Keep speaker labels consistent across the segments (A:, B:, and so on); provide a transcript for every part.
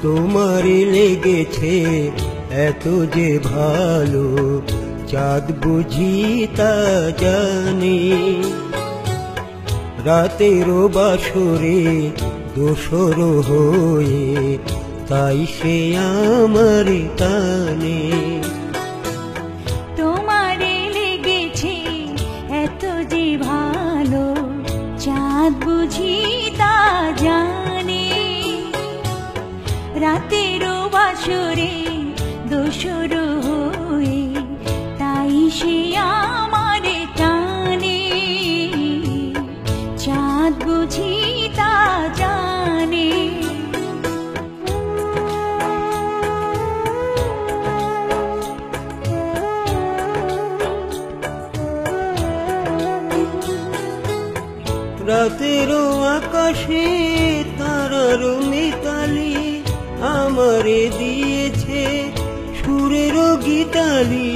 A: তোমারে লেগেছে এত যে ভালো, চাঁদ বুঝি তা জানে। রাতেরও বাসরে দোসর হয়ে তাই সে আমার টানে।
B: তোমারে লেগেছে এত যে ভালো, চাঁদ বুঝি তা জানে। রাতেরও বাসরে দোসর হয়ে তাই সে আমার টানে। চাঁদ বুঝি তা জানে।
A: রাতেরও আকাশে তারার মিতালি আমারে দিয়েছে সুরেরও গীতালি।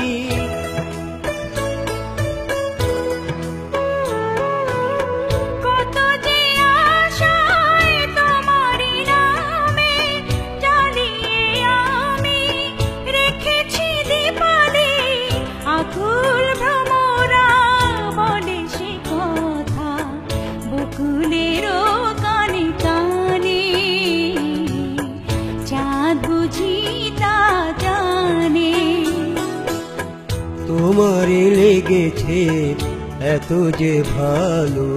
A: তোমারে লেগেছে এত যে ভালো,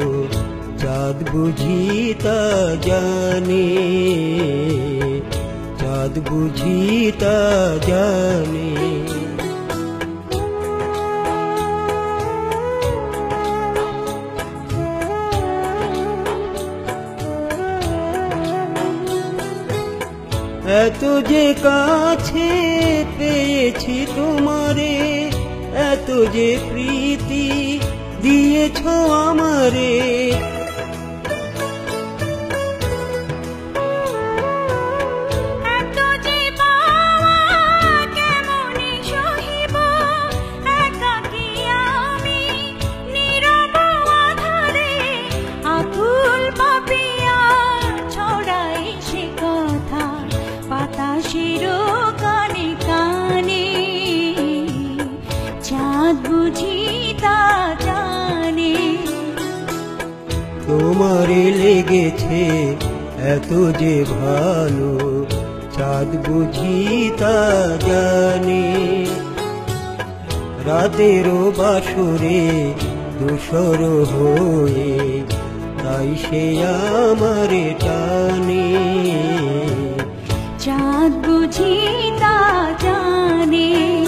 A: চাঁদ বুঝি তা জানে। চাঁদ বুঝি তা জানে। এত যে কাছে পেয়েছি তোমারে, এত যে প্রীতি দিয়েছ আমারে। তোমারে লেগেছে এত যে ভালো, চাঁদ বুঝি তা জানে। রাতেরও বাসরে দোসর হয়ে তাই সে আমার টানে।
B: চাঁদ বুঝি তা জানে।